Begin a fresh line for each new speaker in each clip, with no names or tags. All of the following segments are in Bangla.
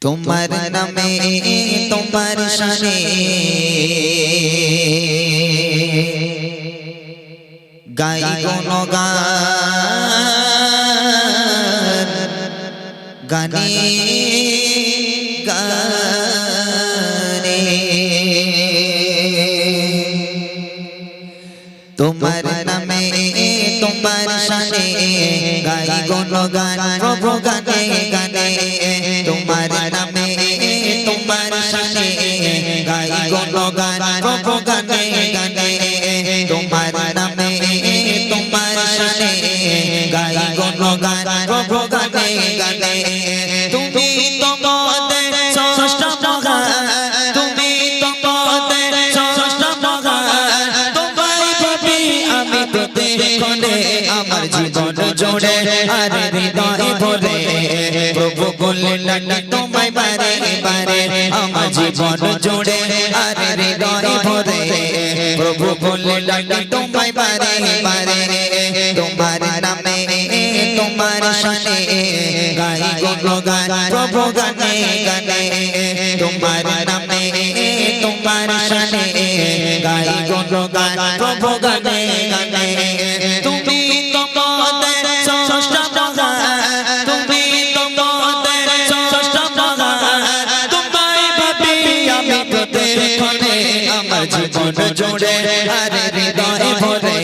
তোমার নামে তোমার শানে গাই গুণগান গানে গানে তোমার নামে তোমার শানে গাই গুণগান প্রভু গানে গানে তোমার নামে তোমার শানে গাই গুণগান প্রভু গানে গানে তোমার নামে তোমার শানে গাই গুণগান প্রভু গানে গানে তুমি তোমাদের ষষ্ঠ মহান তুমি তোমাদের ষষ্ঠ মহান তোমায় ভাবি আমি প্রতিক্ষণে আমার জীবন জোড়ে আর হৃদয় ভরে প্রভু বললেন তোমায় বারে বারে আমার জীবন জোড়ে আর হৃদয় ভরে প্রভু বললেন তোমায় বারে বারে তোমার নামে তোমার শানে গাই গুণগান প্রভু গানে গানে তোমার নামে তোমার শানে গাই গুণগান প্রভু গানে গানে তুমি তোমাদের ষষ্ঠ মহান তুমি তোমাদের ষষ্ঠ মহান তোমায় ভাবি আমি প্রতিক্ষণে আমার জীবন জোড়ে আর হৃদয় ভরে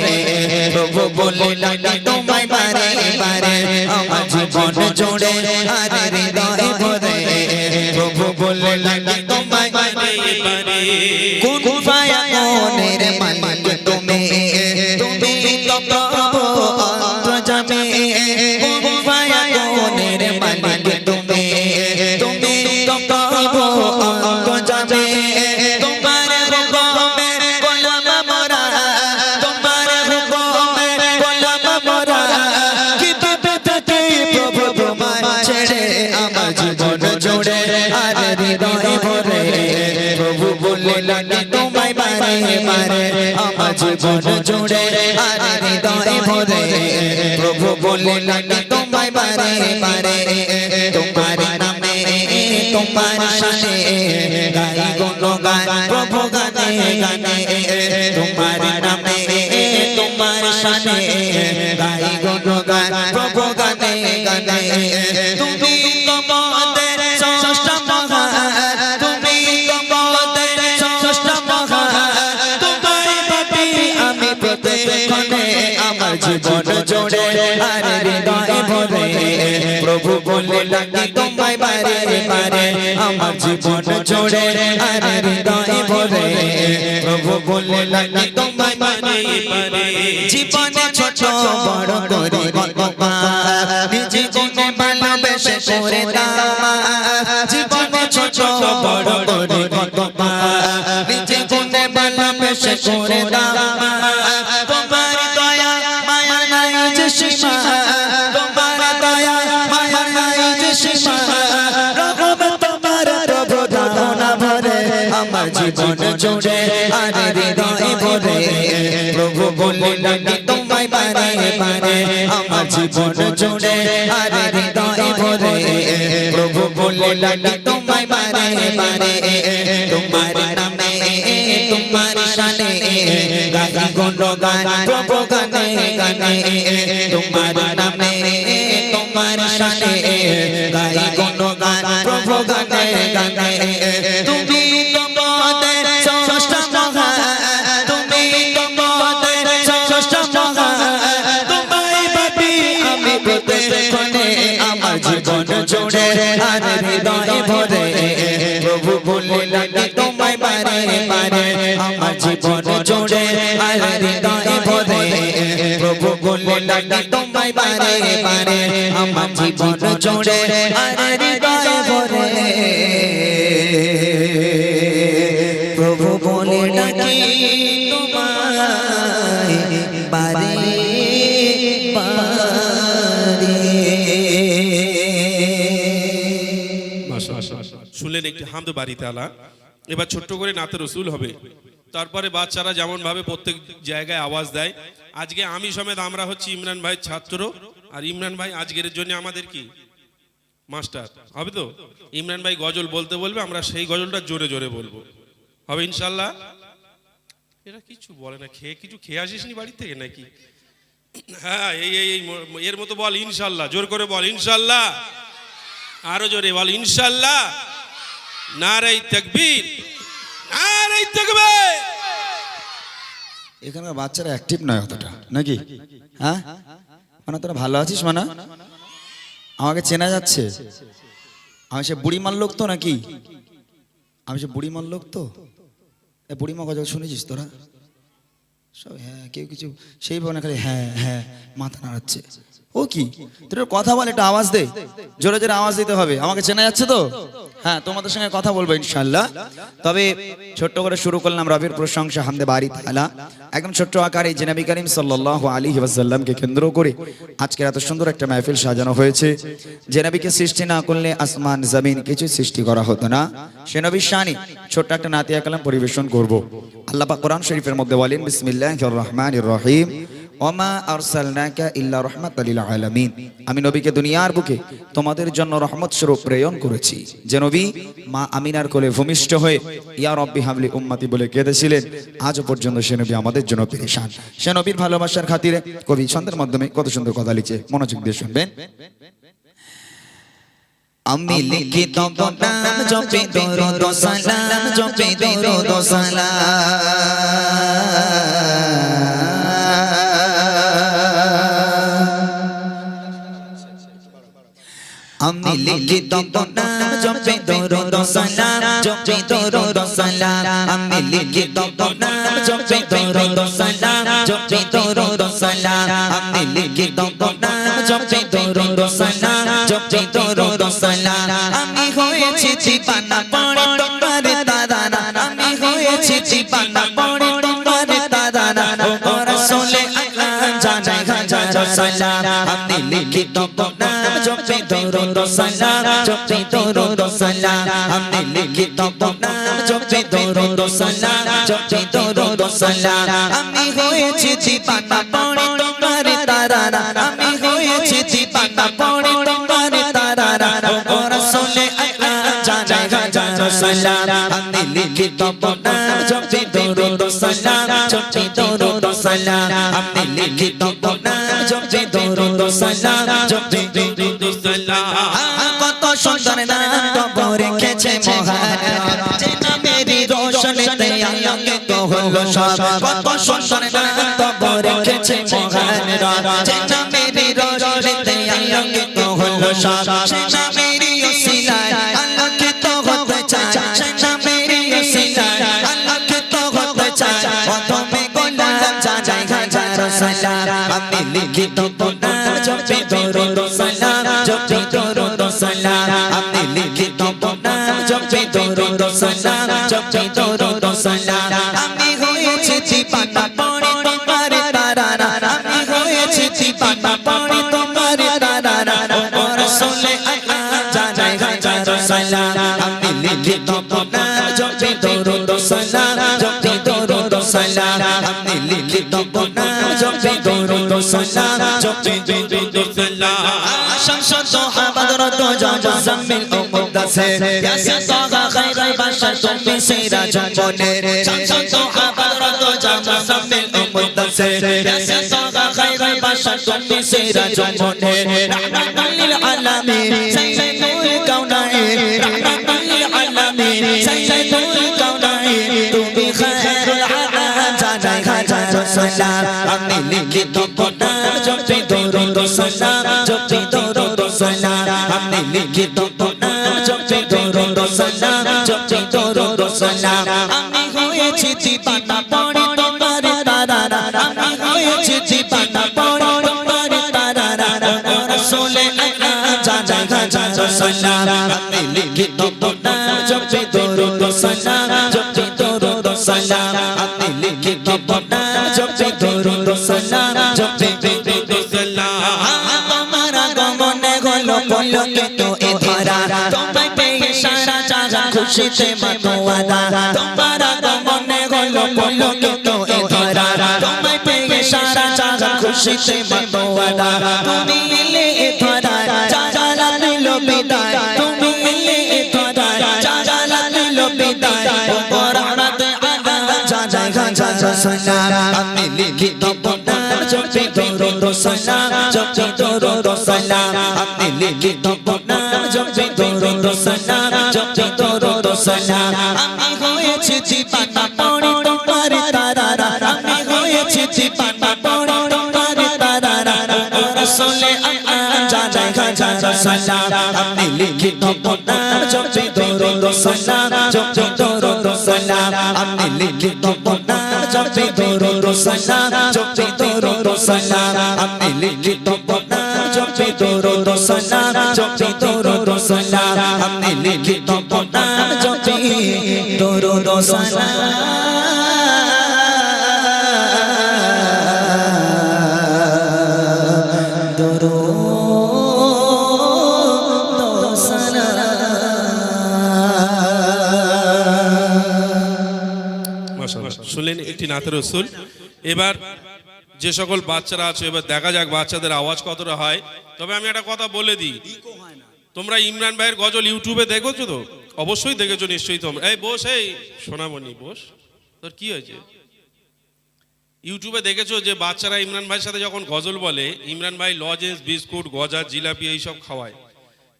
প্রভু বললেন তোমায় বারে বারে আমার জীবন জোড়ে আর হৃদয় ভরে প্রভু বললেন তোমায় বারে বারে কোন পায়া মনের মালিক তুমি তুমি তো প্রভু অন্তর্যামী কোন পায়া মনের মালিক তুমি তুমি তো প্রভু অন্তর্যামী তোমার হুকুমে গোলাম মোরা তোমার হুকুমে গোলাম মোরা কিভাবে পেতে প্রভু তোমায় ছেড়ে আমার জীবন জোড়ে আর হৃদয় ভরে প্রভু বললেন তোমায় বারে বারে আমার জীবন জোড়ে আর হৃদয় ভরে প্রভু বললেন তোমায় বারে বারে তোমার নামে তোমার শানে গাই গুণগান প্রভু গানে গানে তোমার নামে তোমার শানে গাই গুণগান প্রভু গানে গানে তুমি তোমাদের ষষ্ঠ মহান তুমি তোমাদের ষষ্ঠ মহান তোমায় ভাবি আমি প্রতিক্ষণে আমার জীবন জোড়ে আর হৃদয় ভরে প্রভু বললেন তোমায় বারে বারে আমার জীবন জোড়ে আর হৃদয় ভরে প্রভু বললেন তোমায় বারে বারে জীবনে ছোট বড় করে নিজে জীবনে ভালোবেসে করে দাও জীবনে ছোট বড় করে নিজে জীবনে ভালোবেসে করে দাও তোমার দয়া মায়া নাই যে সীমা তোমার দয়া মায়া নাই যে সীমা রহমত তোমার প্রভু দাও না ভরে আমার জীবন জোড়ে আর হৃদয় ভরে প্রভু বললেন তোমায় বারে বারে আমার জীবন জোড়ে আর হৃদয় ভরে প্রভু বললেন তোমায় বারে বারে তোমার নামে তোমার শানে গাই গুণগান প্রভু গানে গানে তোমার নামে তোমার শানে গাই গুণগান প্রভু গানে গানে তুমি তোমাদের ষষ্ঠ মহান তুমি তোমাদের ষষ্ঠ মহান তোমায় ভাবি আমি প্রতিক্ষণে আমার জীবন জোড়ে আর হৃদয় ভরে প্রভু বললেন তোমায় বারে বারে আমার জীবন জোড়ে আর হৃদয় ভরে প্রভু বললেন তোমায় বারে বারে আমার জীবন জোড়ে আর হৃদয় ভরে প্রভু বলে ডাকি তোমায় বারে বারে
শুনলেন একটি হামদ বাড়ি তাআলা। এবার ছোট্ট করে নাতে রসুল হবে, তারপরে বাচ্চারা যেমন ভাবে প্রত্যেক জায়গায় আওয়াজ দেয়। আজকে আমি সমেত আমরা হচ্ছি ইমরান ভাইয়ের ছাত্র, আর ইমরান ভাই আজকের জন্য আমাদের কি মাস্টার হবে তো? ইমরান ভাই গজল বলতে বলবে, আমরা সেই গজলটা জোরে জোরে বলবো, হবে ইনশাল্লাহ? এরা কিছু বলে না, কিছু খেয়ে আসিসনি বাড়ি থেকে নাকি? হ্যাঁ, এই এর মতো বল ইনশাল্লাহ, জোর করে বল ইনশাল্লাহ, আরো জোরে বল ইনশাল্লাহ। নারে তাকবীর, নারে তাকবীর।
এখানকার বাচ্চারা অ্যাক্টিভ নয় অতটা নাকি? হ্যাঁ, মানে তোরা ভালো আছিস? মানে আমাকে চেনা যাচ্ছে? আমি সে বুড়িমার লোক তো নাকি? আমি সে বুড়িমার লোক তো? বুড়িমা গজল শুনেছিস তোরা সব? হ্যাঁ, কেউ কিছু সেই ভাবনা, খালি হ্যাঁ হ্যাঁ মাথা নাড়াচ্ছে। ও কি তোর কথা বল, একটা আওয়াজ দে, জোরে জোরে আওয়াজ দিতে হবে। আমাকে চেনা যাচ্ছে তো? হ্যাঁ, তোমাদের সঙ্গে কথা বলবো ইনশাআল্লাহ। তবে ছোট্ট করে শুরু করলাম রবের প্রশংসা হামদে বারি তাআলা। একদম ছোট্ট আকারে যে নবী করিম সাল্লাল্লাহু আলাইহি ওয়াসাল্লামকে কেন্দ্র করে আজকে এত সুন্দর একটা মাহফিল সাজানো হয়েছে। যে নবীকে সৃষ্টি না করলে আসমান জমিন কিছু সৃষ্টি করা হতো না। সে নবীর শানে ছোট্ট একটা নাতিয়া কালাম পরিবেশন করব। আল্লাহ পাক কোরআন শরীফের মধ্যে বলেন, বিসমিল্লাহির রহমানির রহিম, ওমা আরসালনাকা ইল্লা রাহমাতাল লিল আলামিন। আমি নবীকে দুনিয়ার বুকে তোমাদের জন্য রহমত স্বরূপ প্রেরণ করেছি। যে নবী মা আমিনার কোলে ভূমিষ্ঠ হয়ে ইয়া রব্বি হাবলি উম্মতি বলে কেঁদেছিলেন, আজও পর্যন্ত সে নবী আমাদের জন্য পেরেশান। সে নবীর ভালোবাসার খাতিরে কবি ছন্দের মাধ্যমে কত সুন্দর কথা লিখছে, মনোযোগ দিয়ে শুনবেন।
আমি লিখি তব নাম জপে দরুদ ও সালাম, জপে দরুদ ও সালাম। আমি লিখি তব নাম জপে দরুদ ও সালাম, জপে দরুদ ও সালাম। আমি লিখি তব নাম জপে দরুদ ও সালাম, জপে দরুদ ও সালাম। আমি লিখি তব নাম জপে দরুদ ও সালাম, জপে দরুদ ও সালাম। আমি হয়েছি দিবানা পড়ে তোমার তারানা, আমি হয়েছি দিবানা পড়ে তোমার তারানা। ও রাসূলে আল্লাহ জানাই হাজার সালাম। আমি লিখি তব নাম জপে দরুদ ও সালাম, জপে দরুদ ও সালাম। আমি লিখি তব নাম জপে দরুদ ও সালাম, জপে দরুদ ও সালাম। আমি হয়েছি দিবানা পড়ে তোমার তারানা, আমি হয়েছি দিবানা পড়ে তোমার তারানা। ও রাসূলে আল্লাহ জানাই হাজার সালাম। আমি লিখি তব নাম জপে দরুদ ও সালাম, জপে দরুদ ও সালাম। আমি লিখি তব নাম জপে দরুদ ও সালাম, জপে দরুদ ও সালাম। কত সুন্দর নাম তব রেখেছে মহান, যে নামেরই রোশনীতে আলোকিত হলো সব। কত সুন্দর নাম তব রেখেছে মহান, যে নামেরই রোশনীতে আলোকিত হলো সব। সে নামেরই ওসিলায় আলোকিত হতে চায়, সে নামেরই ওসিলায় আলোকিত হতে চায়। প্রথমে গোলাম জানাই হাজার সালাম। আমি লিখি তব নাম জপে দরুদ ও সালাম, জপে দরুদ ও সালাম। আমি লিখি তব নাম জপে দরুদ ও সালাম, জপে দরুদ ও সালাম। আমি হয়েছি দিবানা পড়ে তোমার তারানা, আমি হয়েছি দিবানা পড়ে তোমার তারানা। ও রাসূলে আল্লাহ জানাই হাজার সালাম। আমি লিখি তব নাম জপে দরুদ ও সালাম, জপে দরুদ ও সালাম। আমি লিখি তব নাম জপে দরুদ ও সালাম, জপে দরুদ ও সালাম। শামসুদ দোহা বদরুদ মুজাম্মিল ও মুদ্দাসির, ইয়াসিন তাহা খায়রুল বাশার তুমি সিরাজুল মুনীর। শামসুদ দোহা বদরুদ মুজাম্মিল ও মুদ্দাসির, ইয়াসিন তাহা খায়রুল বাশার তুমি সিরাজুল মুনীর। রাহমাতুল লিল আলামিন সাইয়্যিদুল কাউনাইন, রাহমাতুল লিল আলামিন সাইয়্যিদুল কাউনাইন। তুমি খায়রুল আনাম জানাই হাজার সালাম। আমি লিখি তব নাম জপে দরুদ ও সালাম, জপে দরুদ ও সালাম। আমি লিখি তব নাম জপে দরুদ ও সালাম, জপে দরুদ ও সালাম। আমি হয়েছি দিবানা পড়ে তোমার তারানা, আমি হয়েছি দিবানা পড়ে তোমার তারানা। ও রাসূলে আল্লাহ জানাই হাজার সালাম। আমি লিখি তব নাম জপে দরুদ ও সালাম, জপে দরুদ ও সালাম। আমি লিখি তব নাম জপে দরুদ ও সালাম, জপে দরুদ ও সালাম। তোমার আগমনে হলো পুলকিত এ ধরা, তোমায় পেয়ে সারা জাহান খুশিতে মাতোয়ারা। তোমার আগমনে হলো পুলকিত এ ধরা, তোমায় পেয়ে সারা জাহান খুশিতে মাতোয়ারা। তুমি এলে এ ধরা, যারা দিল বিদা লিখি তব নাম জপে দরুদ সালাম জপে দরুদ সালাম আমি হয়েছি দিবানা পড়ে তোমার তারারা আমি হয়েছি দিবানা পড়ে তোমার তারারা রাসূলে আল্লাহ জানাই হাজার সালাম আমি লিখি তব নাম জপে দরুদ সালাম জপে দরুদ সালাম আমি লিখি তব নাম জপে দরুদ সালাম জপে দরুদ সালাম আমি লিখি তব নাম জপে দরুদ সালাম জপে দরুদ সালাম আমি লিখি তব নাম জপে দরুদ সালাম দরুদ সালাম।
মাশাআল্লাহ, শুনলেন একটি নাতে রাসূল। এবার যে সকল বাচ্চারা আছে এবার দেখা যাক বাচ্চাদের আওয়াজ কতটা হয়। তবে আমি একটা কথা বলে দিই, তোমরা ইমরান ভাইয়ের গজল ইউটিউবে দেখেছো তো? অবশ্যই দেখেছো নিশ্চয়ই তোমরা। এই বস, এই সোনামণি বস, তোর কি হয়েছে? ইউটিউবে দেখেছো যে বাচ্চারা ইমরান ভাইয়ের সাথে যখন গজল বলে, ইমরান ভাই লজেন্স, বিস্কুট, গজা, জিলাপি এইসব খাওয়ায়।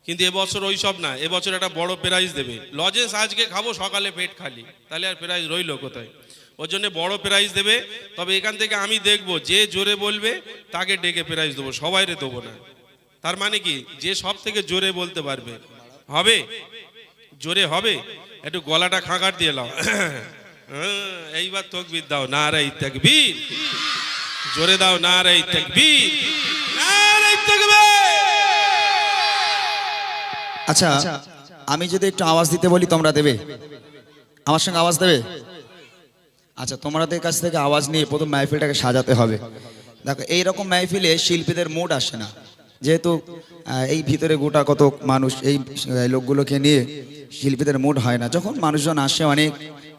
কিন্তু এবছর ওই সব না, এবছর একটা বড় প্রাইজ দেবে। লজেন্স আজকে খাবো, সকালে পেট খালি, তাহলে আর প্রাইজ রইলো কোথায়? ওর জন্য বড় প্রাইজ দেবে। তবে এখান থেকে আমি দেখবো যে জোরে বলবে তাকে ডেকে প্রাইজ দেবো, সবাইরে দেবো না। তার মানে কি, যে সব থেকে জোরে বলতে পারবে হবে, জোরে হবে। একটু গলাটা খাঁকার দিয়ে লাও। এইবার তাকবীর দাও, নারায়ে তাকবীর। জোরে দাও, নারায়ে তাকবীর, নারায়ে তাকবীর।
আচ্ছা, আমি যদি একটু আওয়াজ দিতে বলি তোমরা দেবে? আমার সঙ্গে আওয়াজ দেবে? আচ্ছা, তোমাদের কাছ থেকে আওয়াজ নিয়ে প্রথম মাহফিলটাকে সাজাতে হবে। দেখো, এইরকম মাহফিলে শিল্পীদের মুড আসে না, যেহেতু এই ভিতরে গোটা কত মানুষ, এই লোকগুলোকে নিয়ে শিল্পীদের মুড হয় না। যখন মানুষজন আসে অনেক,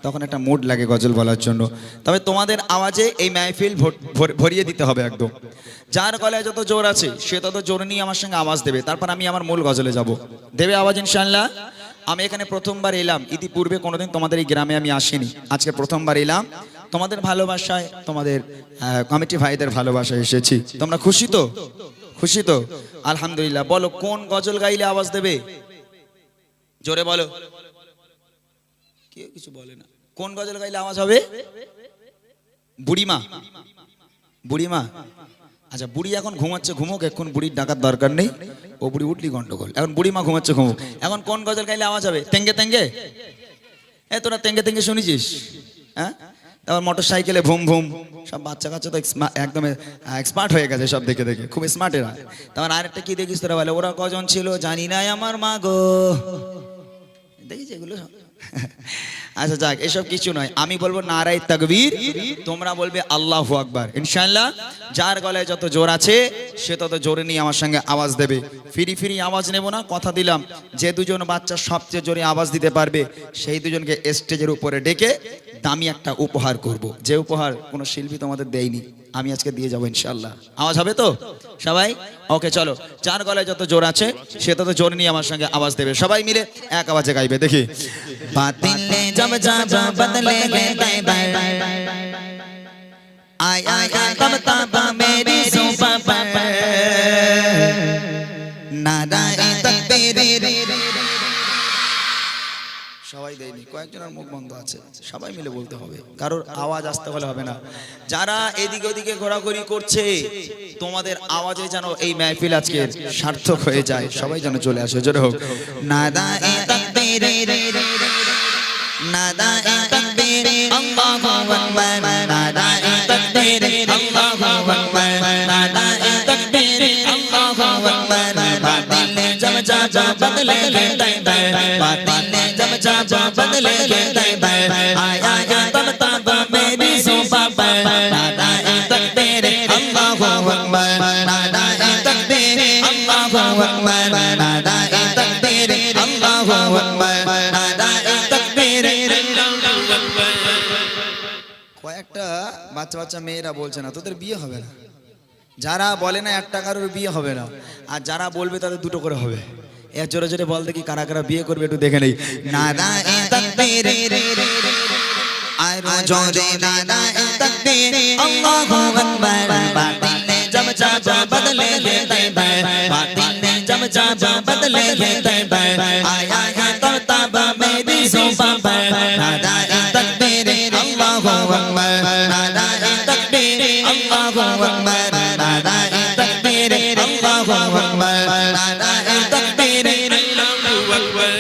তখন একটা মুড লাগে গজল বলার জন্য। তবে তোমাদের আওয়াজে এই মাহফিল ভরিয়ে দিতে হবে একদম। যার গলায় যত জোর আছে সে তত জোর নিয়ে আমার সঙ্গে আওয়াজ দেবে, তারপর আমি আমার মূল গজলে যাব। দেবে আওয়াজ ইনশাআল্লাহ? আমি এখানে প্রথমবার এলাম, ইতিপূর্বে কোনোদিন তোমাদের এই গ্রামে আমি আসিনি, আজকে প্রথমবার এলাম। তোমাদের ভালোবাসায়, তোমাদের কমিটি ভাইদের ভালোবাসায় এসেছি। তোমরা খুশি তো? খুশি তো? আলহামদুলিল্লাহ। বলো, কোন গজল গাইলে আওয়াজ দেবে? জোরে বলো। কেউ কিছু বলে না। কোন গজল গাইলে আওয়াজ হবে? বুড়িমা? বুড়িমা? আচ্ছা, বুড়ি এখন ঘুমাচ্ছে, ঘুমুক, এখন বুড়ির ডাকার দরকার নেই। ও বুড়ি উঠলি গন্ডগোল। এখন বুড়িমা ঘুমাচ্ছে, ঘুমুক। এখন কোন গজল গাইলে আওয়াজ হবে? তেঙ্গে তেঙ্গে? তোরা তেঙ্গে তেঙ্গে শুনেছিস? হ্যাঁ, তারপর মোটর সাইকেলে ভুম ভুম। সব বাচ্চা কাচ্চা তো একদম এক্সপার্ট হয়ে গেছে সব দেখে দেখে, খুব স্মার্ট এরা। তারপর আরেকটা কি দেখিস তোরা? বলে, ওরা কজন ছিল জানি না আমার মা গো। দেখিস এগুলো? আচ্ছা যাক, এসব কিছু নয়। আমি বলবো নারায়ে তাকবীর, তোমরা বলবে আল্লাহু আকবার। ইনশাআল্লাহ যার গলায় যত জোর আছে সে তত জোরে নিয়ে আমার সঙ্গে আওয়াজ দেবে। ফিরি ফিরি আওয়াজ নেব না, কথা দিলাম। যে দুজন বাচ্চা সবচেয়ে জোরে আওয়াজ দিতে পারবে সেই দুজনকে স্টেজের উপরে ডেকে দামি একটা উপহার করব, যে উপহার কোনো শিল্পী তোমাদের দেয়নি, আমি আজকে দিয়ে যাবো ইনশাআল্লাহ। আওয়াজ হবে তো সবাই? ওকে, চলো। যার গলায় যত জোর আছে সে তত জোর নিয়ে আমার সঙ্গে আওয়াজ দেবে। সবাই মিলে এক আওয়াজে গাইবে, দেখি।
বাতিলে জব জব বদলে গে দাই আয় আয় তব তব মেরি সুবা पर নারায়ে তাকবীর।
সবাই দেয়নি, কয়েকজনের মুখ বন্ধ আছে, সবাই মিলে বলতে হবে, কারোর আওয়াজ আসতে হলে হবে না। যারা এদিকে ওদিকে ঘোরাঘুরি করছে, তোমাদের আওয়াজে যেন এই মাহফিল আজকে সার্থক হয়ে যায়, সবাই যেন চলে আসে। জোরে হোক
নারায়ে তাকবীর, নারায়ে তাকবীর, আল্লাহু আকবার, নারায়ে তাকবীর, আল্লাহু আকবার, নারায়ে তাকবীর, আল্লাহু আকবার। বাতিলে জব জব বদলে গে দাই, বাতিলে जब जब बदले गे दाई आय आय तब तब मेरी सुबह पर नाराये तकबीर अल्लाहु अकबर, नाराये तकबीर अल्लाहु अकबर, नाराये तकबीर अल्लाहु अकबर, नाराये तकबीर।
কয়েকটা বাচ্চা বাচ্চা মেয়েরা বলছে না তোদের বিয়ে হবে না, যারা বলে না একটা কারোর বিয়ে হবে না, আর যারা বলবে তাদের দুটো করে হবে। এর জোরে জোরে বল দেখি কারা কারা বিয়ে করবে, একটু দেখে নেই।
नाराये तकबीर आरो जोरे, नाराये तकबीर अल्लाहु अकबर। बातिले जब जब बदले गे दाई बातिले जब जब बदले तैबा आया है तब मेरी ज़ुबां पर नादाए तकबीर अल्लाहु अकबर नादाए तकबीर अल्लाहु अकबर नादाए तकबीर अल्लाहु अकबर नादाए तकबीर
अल्लाहु अकबर।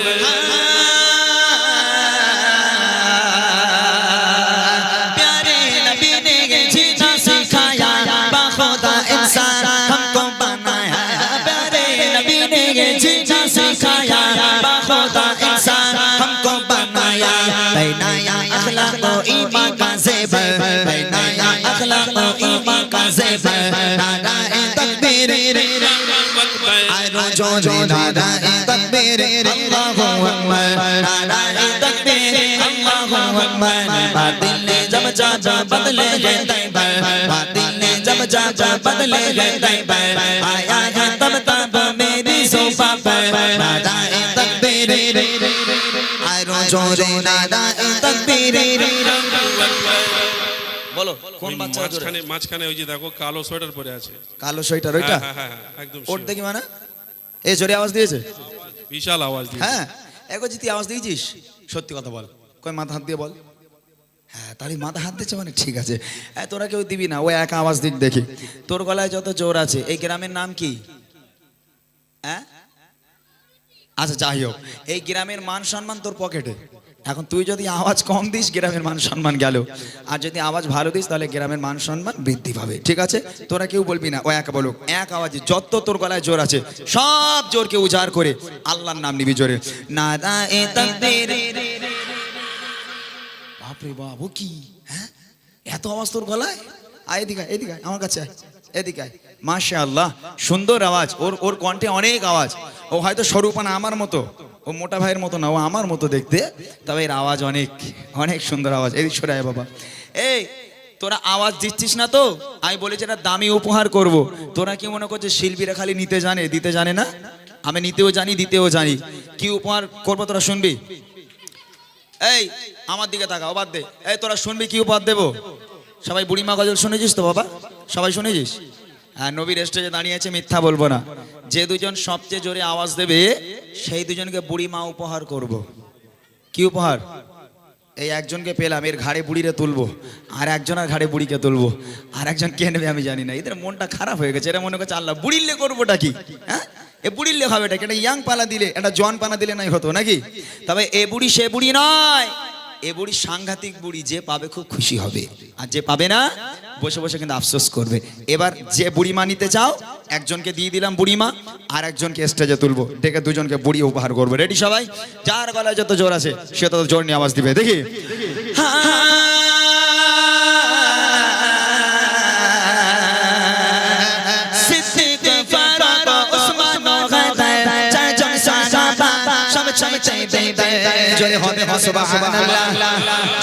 प्यारे नबी ने जीना सिखाया बाखुदा इंसान हमको बनाया प्यारे नबी ने जीना सिखाया बाखुदा इंसान हमको बनाया बनाया अखलाक व ईमान का ज़ेवर बनाया अखलाक व ईमान का ज़ेवर नादाए तकबीर जो नादाए तकबीर अल्लाहु अकबर नादाए तकबीर अल्लाहु अकबर बातिल ने जब जा बदले गए तैबा बातिल ने जब जा बदले गए तैबा आया है तब मेरी ज़ुबां पर नादाए तकबीर जो नादाए तकबीर বলো কোন বাচ্চা
মাঝখানে মাঝখানে ওই যে দেখো কালো সোয়েটার পরে আছে
কালো সোয়েটার ওইটা
হ্যাঁ হ্যাঁ হ্যাঁ, একদম
ওর
sure।
দেখি মানে এই জোরে আওয়াজ দিয়েছে
বিশাল আওয়াজ দিয়ে
হ্যাঁ একবার যদি আওয়াজ দিয়েছিস সত্যি কথা বল কই মাথা হাত দিয়ে বল হ্যাঁ তাহলে মাথা হাত দিচ্ছে মানে ঠিক আছে হ্যাঁ তোরা কেউ দিবি না ও একা আওয়াজ দিক দেখি তোর গলায় যত জোর আছে এই গ্রামের নাম কি হ্যাঁ আচ্ছা যাই হোক এই গ্রামের মান সম্মান তোর পকেটে এখন তুই যদি আওয়াজ কম দিস গ্রামের মান সম্মান গেল আর যদি আওয়াজ ভালো দিস তাহলে গ্রামের মান সম্মান বৃদ্ধি পাবে ঠিক আছে তোরা কেউ বলবি না ও একা বলুক এক আওয়াজে যত তোর গলায় জোর আছে সব জোরকে উজাড় করে আল্লাহর নাম নিবি জোরে নাদায়ে তাকবীর বাপরে বাপ ও কি হ্যাঁ এত আওয়াজ তোর গলায় আয় এদিকে আয়, এদিকে আয়, আমার কাছে আয়, এদিকে আয়। মাশাআল্লাহ সুন্দর আওয়াজ ওর ওর কণ্ঠে অনেক আওয়াজ ও হয়তো স্বরূপানা আমার মতো ও মোটা ভাইয়ের মতো না ও আমার মতো দেখতে তবে এর আওয়াজ অনেক অনেক সুন্দর আওয়াজ এদিক সরে আয় বাবা এই তোরা আওয়াজ দিচ্ছিস না তো আমি বলেছি এটা দামি উপহার করব তোরা কি মনে করছিস শিল্পীরা খালি নিতে জানে দিতে জানে না আমি নিতেও জানি দিতেও জানি কি উপহার করবো তোরা শুনবি এই আমার দিকে তাকাও বাদ দে এই তোরা শুনবি কি উপহার দেবো সবাই বুড়িমা গজল শুনেছিস তো বাবা সবাই শুনেছিস হ্যাঁ নবীর স্টেজে দাঁড়িয়ে আছে মিথ্যা বলবো না যে দুজন সবচেয়ে জোরে আওয়াজ দেবে সেই দুজনকে বুড়িমা উপহার করব কি উপহার এই একজনকে পেলাম এর ঘাড়ে বুড়িরে তুলবো আর একজনের ঘাড়ে বুড়িকে তুলবো আর একজন কে নেবে আমি জানি না এদের মনটা খারাপ হয়ে গেছে এরা মনে করছে আল্লাহ বুড়িলে করবোটা কি হ্যাঁ এ বুড়িলে হবে এটা একটা ইয়াং পালা দিলে একটা জন পানা দিলে নাই হতো নাকি তবে এ বুড়ি সে বুড়ি নয় এ বুড়ি সাংঘাতিক বুড়ি যে পাবে খুব খুশি হবে আর যে পাবে না বসে বসে কিন্তু আফসোস করবে এবার যে বুড়িমা নিতে চাও একজনকে দিয়ে দিলাম বুড়িমা আর একজনকে স্টেজে তুলবো ডেকে দুজনকে বুড়ি উপহার করবো রেডি সবাই যার গলায় যত জোর আছে সে তত জোর নিয়ে আওয়াজ দিবে দেখি জোরে হবে সুবহানাল্লাহ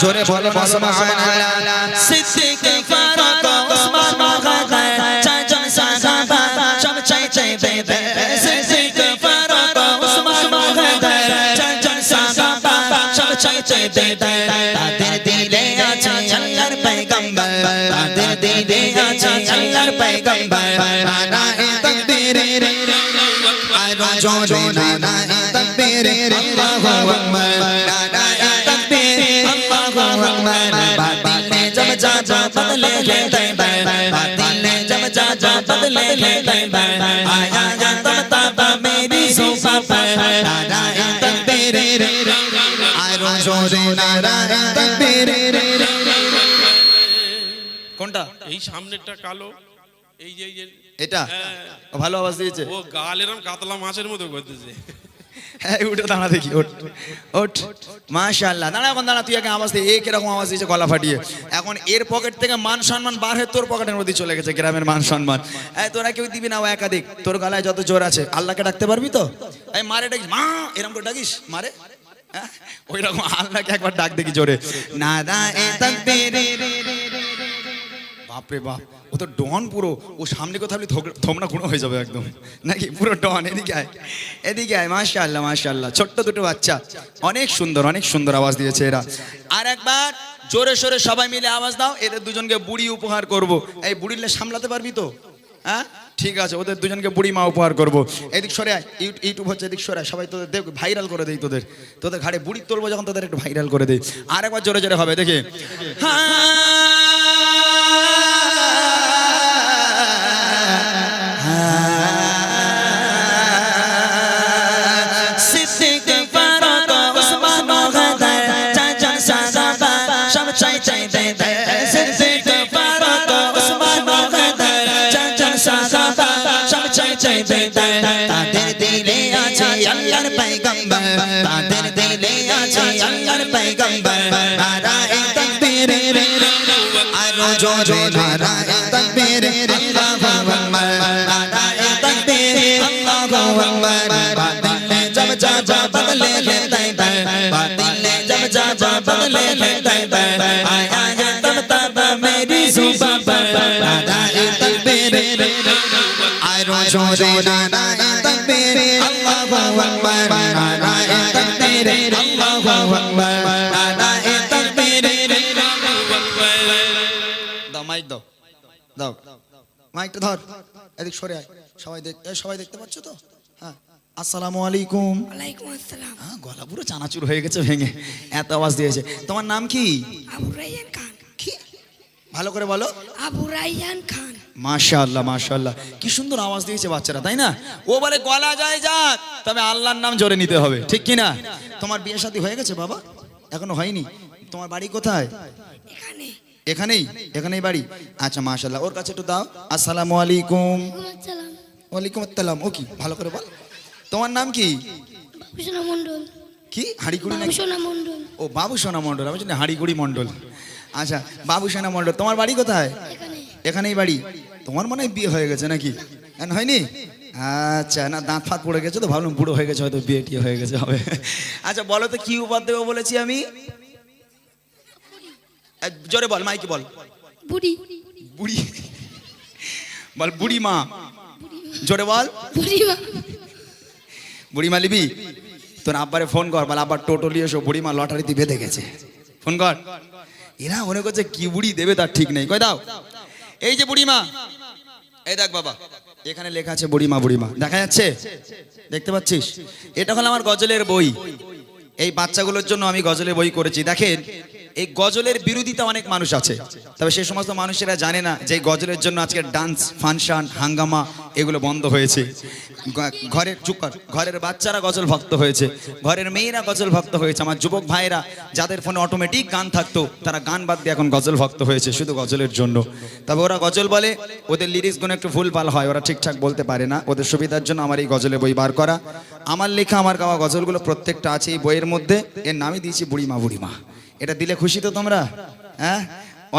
জোরে বলো সুবহানাল্লাহ সিদ্দিক ফারুক ওসমান গাদা চারজন সাহাবা সব চাইতে দে সিদ্দিক ফারুক ওসমান গাদা চারজন সাহাবা সব চাইতে দে তাদের দিলে আছে আল্লাহর পয়গম্বর তাদের দিলে আছে আল্লাহর পয়গম্বর নারায়ে তাকবীর আর জোরে নারায়ে তাকবীর আল্লাহু আকবার নারায়ে তাকবীর আল্লাহু আকবার বাতিল ने जब जा बदले ले तैबा बातिल ने जब जा बदले ले तैबा आया है तब मेरी ज़ुबां पर नाराये तकबीर আর জোরে নারায়ে তাকবীর কোনটা
এই সামনেরটা কালো এই যে
এটা
হ্যাঁ।
ভালো আওয়াজ দিয়েছে
ও গাল এরম কাতলা মাছের মতো করতেছে
হ্যাঁ উঠে দাঁড়া দেখি ওঠ ওঠ মাশাআল্লাহ দাঁড়া এখন দাঁড়া তুই আগে আওয়াজ দিয়ে এই কিরকম আওয়াজ দিয়েছে গলা ফাটিয়ে এখন এর পকেট থেকে মান সম্মান বার হয়ে তোর পকেটের মধ্যে চলে গেছে গ্রামের মান সম্মান এই তোরা কেউ দিবি না ও একাধিক তোর গলায় যত জোর আছে আল্লাহকে ডাকতে পারবি তো এই মারে ডাকিস মা এরকম করে ডাকিস মারে হ্যাঁ ওই রকম আল্লাহকে একবার ডাক দেখি জোরে নারায়ে তাকবীর বাপরে বাপ ও তো ডন পুরো ও সামনে কোথাও থমনা গুঁড়ো হয়ে যাবে একদম নাকি পুরো ডন এদিকে আয় মাশাআল্লাহ মাশাআল্লাহ ছোট্ট দুটো বাচ্চা অনেক সুন্দর আওয়াজ দিয়েছে এরা আর একবার জোরে সোরে সবাই মিলে আওয়াজ দাও এদের দুজনকে বুড়ি উপহার করব এই বুড়িলে সামলাতে পারবি তো হ্যাঁ ঠিক আছে, ওদের দুজনকে বুড়ি মা উপহার করবো। এদিক সরে আয়, ইউটিউব হচ্ছে, এদিক সরে আয়, সবাই তোদের দেখ ভাইরাল করে দেই, তোদের ঘাড়ে বুড়ি তুলবো যখন তোদের একটু ভাইরাল করে দেই। আর একবার জোরে জোরে হবে দেখে।
তাদের দিলে আছে আল্লাহর পয়গম্বর, তাদের দিলে আছে আল্লাহর পয়গম্বর। নারায়ে তাকবীর, আরো জোরে নারায়ে তাকবীর, আল্লাহু আকবার, নারায়ে তাকবীর, আল্লাহু আকবার। বাতিলে জব যা বদলে लेता है, बातिले जब जा बदले लेता है, आया है तब मेरी जुबान पर नाराए तकबीर, आरो जोरे नाराए तकबीर, अल्लाहु अकबर, नाराए तकबीर, अल्लाहु अकबर, नाराए तकबीर।
দাও মাইক দাও, দাও মাইকটা ধর, এদিক সরে আয়, সবাই দেখতে পাচ্ছ তো? হ্যাঁ, আসসালামু আলাইকুম।
ওয়ালাইকুম আসসালাম।
হ্যাঁ, গলা পুরো চানাচুর হয়ে গেছে ভেঙে, এত আওয়াজ দিয়েছে। তোমার নাম কি?
আবু রাইয়ান খান।
কি? ভালো করে বলো।
আবু রাইয়ান খান।
মাশাআল্লাহ মাশাআল্লাহ, কি সুন্দর আওয়াজ দিয়েছে বাচ্চারা, তাই না? ও বলে গলা যায় যাক, তবে আল্লাহর নাম জোরে নিতে হবে, ঠিক কি না? তোমার বিয়ে শাদী হয়ে গেছে বাবা? এখনো হয়নি। তোমার বাড়ি কোথায়?
এখানে।
এখানেই বাড়ি। আচ্ছা মাশাআল্লাহ, ওর কাছে একটু দাও। আসসালামু আলাইকুম।
আসসালাম।
ওয়ালাইকুম আসসালাম। ও কি? ভালো করে বল। তোমার নাম কি?
বাবুসোনা মণ্ডল।
কি হাড়িকুড়ি নাকি?
বাবুসোনা মণ্ডল।
ও বাবুসোনা মণ্ডল, আমি জানি হাড়িকুড়ি মণ্ডল। আচ্ছা বাবুসোনা মণ্ডল, তোমার বাড়ি কোথায়?
এখানে।
এখানেই বাড়ি। তোমার মনে হয় বিয়ে হয়ে গেছে নাকি? হয়নি? আচ্ছা, না দাঁত ফাঁত পড়ে গেছে তো ভাবলাম বুড়ো হয়ে গেছে, হয়তো বিয়ে টিয়ে হয়ে গেছে হবে। আচ্ছা বলো তো কি উপহার দেবো বলেছি আমি? জোরে বল, মাইকে বল।
বুড়ি।
বুড়ি বল, বুড়ি মা। জোরে বল।
বুড়ি মা।
বুড়ি মা লিবি? তোর আব্বারে ফোন কর, বল আব্বার টোটো নিয়ে এসো, বুড়ি মা লটারিতে বেঁধে গেছে। ফোন কর। এরা মনে করছে কি বুড়ি দেবে তার ঠিক নেই। কই দাও। এই যে বুড়ি মা, এই দেখ বাবা, এখানে লেখা আছে বুড়ি মা, বুড়ি মা দেখা যাচ্ছে? দেখতে পাচ্ছিস? এটা হলো আমার গজলের বই। এই বাচ্চাগুলোর জন্য আমি গজলের বই করেছি। দেখেন, এই গজলের বিরোধিতা অনেক মানুষ আছে, তবে সেই সমস্ত মানুষেরা জানে না যে এই গজলের জন্য আজকে ডান্স ফাংশন হাঙ্গামা এগুলো বন্ধ হয়েছে। ঘরের ঘরের বাচ্চারা গজল ভক্ত হয়েছে, ঘরের মেয়েরা গজল ভক্ত হয়েছে। আমার যুবক ভাইরা যাদের ফোনে অটোমেটিক গান থাকতো, তারা গান বাদ দিয়ে এখন গজল ভক্ত হয়েছে শুধু গজলের জন্য। তবে ওরা গজল বলে, ওদের লিরিক্সগুলো একটু ভুলভাল হয়, ওরা ঠিকঠাক বলতে পারে না। ওদের সুবিধার জন্য আমার এই গজলে বই বার করা। আমার লেখা আমার গাওয়া গজলগুলো প্রত্যেকটা আছে এই বইয়ের মধ্যে। এর নামই দিয়েছি বুড়ি মা, বুড়ি মা। এটা দিলে খুশি তো তোমরা? হ্যাঁ,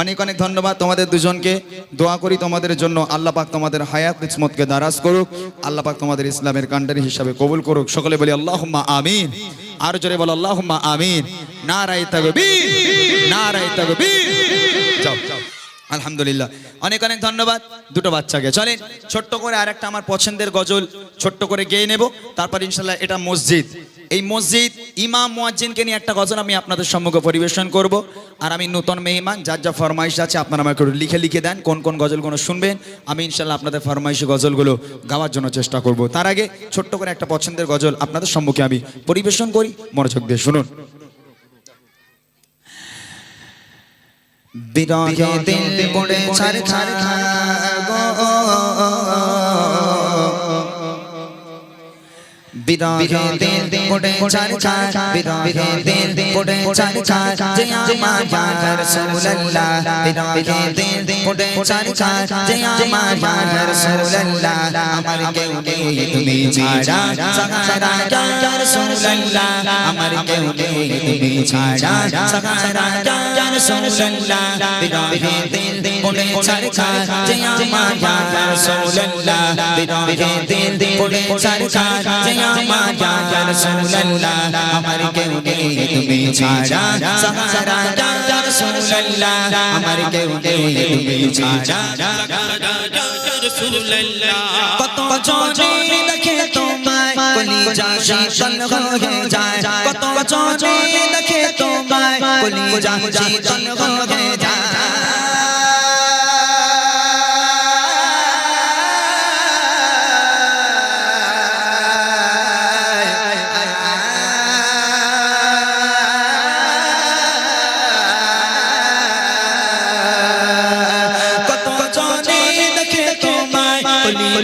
অনেক অনেক ধন্যবাদ তোমাদের দুজনকে। দোয়া করি তোমাদের জন্য, আল্লাহ পাক তোমাদের হায়াত কিসমতকে দারাজ করুক, আল্লাহ পাক তোমাদের ইসলামের কান্ডারি হিসাবে কবুল করুক। সকলে বলি আল্লাহুম্মা আমিন। আর জোরে বলো আল্লাহুম্মা আমিন। নারায়ে তাকবীর, নারায়ে তাকবীর। যাও আলহামদুলিল্লাহ, অনেক অনেক ধন্যবাদ দুটো বাচ্চাকে। চলেন ছোট্ট করে আরেকটা আমার পছন্দের গজল ছোট্ট করে গেয়ে নেব, তারপর ইনশাল্লাহ এটা মসজিদ, এই মসজিদ ইমাম মুয়াজ্জিনকে নিয়ে একটা গজল আমি আপনাদের সম্মুখে পরিবেশন করব। আর আমি নতুন মেহমান, যার যা ফরমাইশ আছে আপনারা আমাকে লিখে দেন কোন কোন গজলগুলো শুনবেন। আমি ইনশাল্লাহ আপনাদের ফরমাইশি গজলগুলো গাওয়ার জন্য চেষ্টা করব। তার আগে ছোট্ট করে একটা পছন্দের গজল আপনাদের সম্মুখে আমি পরিবেশন করি, মনোযোগ দিয়ে শুনুন। বিরহে দিল পড়ে ছাড় ছাড় গো, বিরহে দিল পড়ে ছাড় ছাড়, বিরহে দিল পড়ে ছাড় ছাড়, যে আমার ইয়া রাসূলুল্লাহ, বিরহে দিল পড়ে ছাড় ছাড়, যে আমার ইয়া রাসূলুল্লাহ, আমার কেউ নেই তুমি ছাড়া, সাহারা ইয়া রাসূলুল্লাহ, আমার কেউ নেই তুমি ছাড়া, সাহারা ইয়া রাসূলুল্লাহ, বিরহে দিল পড়ে ছাড় ছাড়, যে আমার ইয়া রাসূলুল্লাহ, বিরহে দিল পড়ে ছাড় ছাড়, যে আমার ইয়া রাসূলুল্লাহ, আমার কেউ নেই তুমি ছাড়া, সাহারা ইয়া রাসূলুল্লাহ, আমার কেউ নেই তুমি ছাড়া, কত জনে দেখে তোমায় কলিজা শীতল হয়ে যায়, কত জনে দেখে তোমায় কলিজা শীতল হয়ে যায়,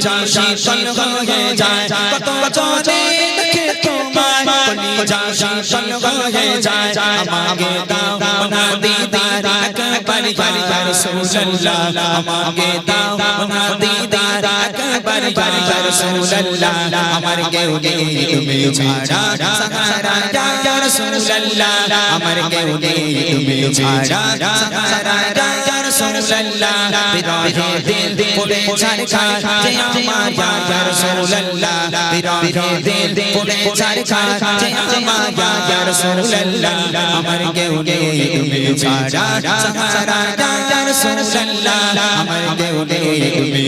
কলিজা শীতল হয়ে যায় কত জনে দেখে তোমায় কলিজা শীতল হয়ে যায় আমাকে দাও না দিদার একবার ইয়া রাসূলুল্লাহ আমাকে দাও না দিদার একবার ইয়া রাসূলুল্লাহ আমার কেউ নেই তুমি ছাড়া সাহারা ইয়া রাসূলুল্লাহ আমার কেউ নেই তুমি ছাড়া সাহারা ইয়া রাসূলুল্লাহ বিরহে দিল পড়ে ছাড়খাড় যে আমার ইয়া রাসূলুল্লাহ বিরহে দিল পড়ে ছাড়খাড় যে আমার ইয়া রাসূলুল্লাহ আমার কেউ নেই তুমি ছাড়া সাহারা ইয়া রাসূলুল্লাহ আমার কেউ নেই তুমি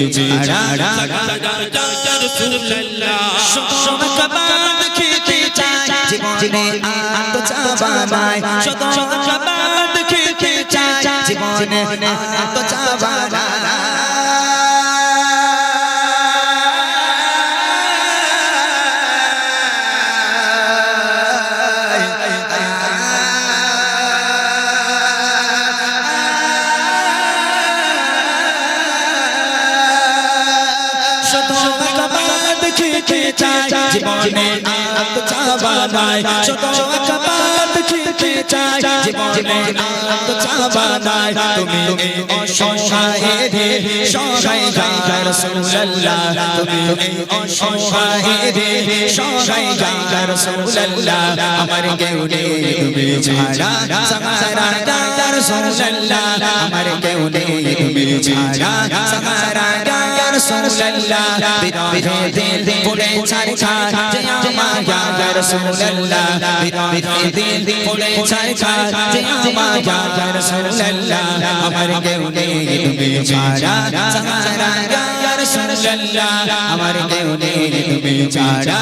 ছাড়া
ইয়া রাসূলুল্লাহ
শতকবার দেখিতে চাই জীবনে আনন্দ চাবাই শতকবার দেখিতে চাই জীবনে আনন্দ চাবাই জীবনে আনন্দ চাবাই শতকবার দেখিতে চাই জীবনে আনন্দ চাবাই তুমি অসহায় রে সহায় ইয়া রাসূলুল্লাহ তুমি অসহায় রে সহায় ইয়া রাসূলুল্লাহ আমার কেউ নেই তুমি ছাড়া সাহারা ইয়া রাসূলুল্লাহ আমার কেউ নেই তুমি ছাড়া সাহারা ইয়া রাসূলুল্লাহ বিরহে দিল পড়ে ছাড়খাড় যে আমার ইয়া রাসূলুল্লাহ বিরহে দিল পড়ে ছাড়খাড় যে আমার ইয়া রাসূলুল্লাহ আমার কেউ নেই তুমি ছাড়া সাহারা ইয়া রাসূলুল্লাহ আমার কেউ নেই তুমি ছাড়া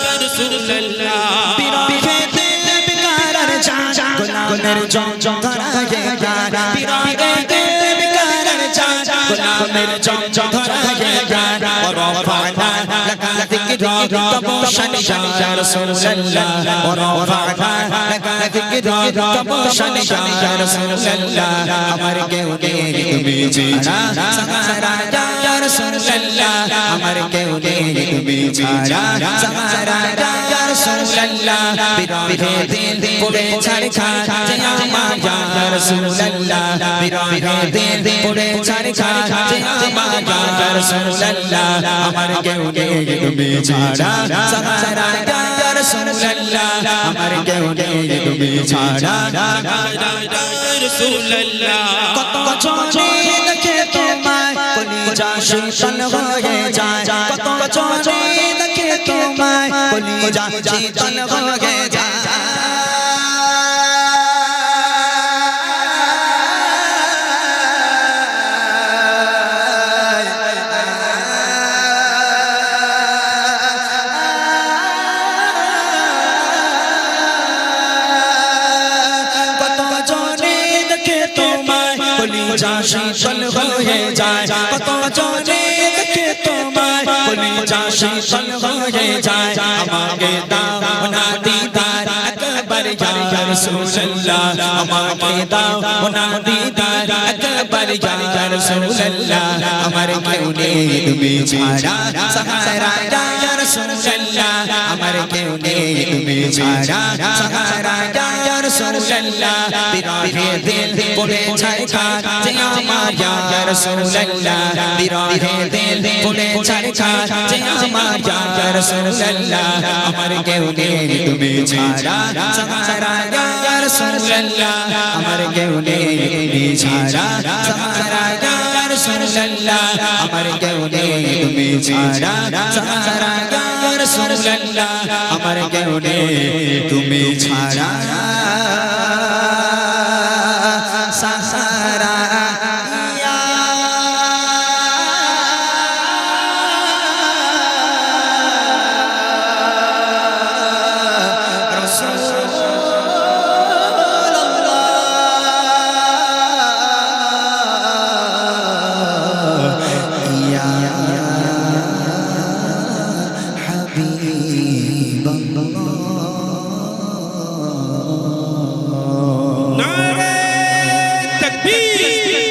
ইয়া রাসূলুল্লাহ
বিরহে দিল বিকারার জান গোলামের জং ধরা গে গান বিরহে দিল বিকারার জান গোলামের জং ধরা গে গান ورفعنا لك ذكرك كبوشن يا رسول الله ورفعنا لك ذكرك كبوشن يا رسول الله আমার কেউ নেই তুমি ছাড়া সাহারা ইয়া রাসূলুল্লাহ আমার কেউ নেই তুমি ছাড়া সাহারা ইয়া রাসূলুল্লাহ বিরহে দিল পড়ে ছাড়খাড় যে আমার ইয়া রাসূলুল্লাহ বিরহে দিল পড়ে ছাড়খাড় যে আমার ইয়া রাসূলুল্লাহ আমার কেউ নেই তুমি ছাড়া সাহারা ইয়া রাসূলুল্লাহ আমার কেউ নেই তুমি ছাড়া
ইয়া রাসূলুল্লাহ
কত জনে দেখে তোমায় কলিজা শীতল হয়ে যায় কত জনে দেখে তোমায় কলিজা শীতল হয়ে যায় কলিজা শীতল হয়ে যায় কত জনে দেখে তোমায় কলিজা শীতল হয়ে যায় আমাকে দাও না দিদার একবার ইয়া রাসূলুল্লাহ আমাকে দাও না দিদার একবার ইয়া রাসূলুল্লাহ আমার কেউ নেই তুমি ছাড়া সাহারা ইয়া রাসূলুল্লাহ আমার কেউ নেই তুমি ছাড়া সাহারা ইয়া রাসূলুল্লাহ বিরহে দিল পড়ে ছাড়খাড় যে আমার ইয়া রাসূলুল্লাহ বিরহে দিল পড়ে ছাড়খাড় যে আমার ইয়া রাসূলুল্লাহ আমার কেউ নেই তুমি ছাড়া সাহারা ইয়া রাসূলুল্লাহ আমার কেউ নেই তুমি ছাড়া সাহারা ইয়া রাসূলুল্লাহ আমার কেউ নেই তুমি ছাড়া সাহারা ইয়া রাসূলুল্লাহ আমার কেউ নেই তুমি ছাড়া সাহারা
নারে তাকবীর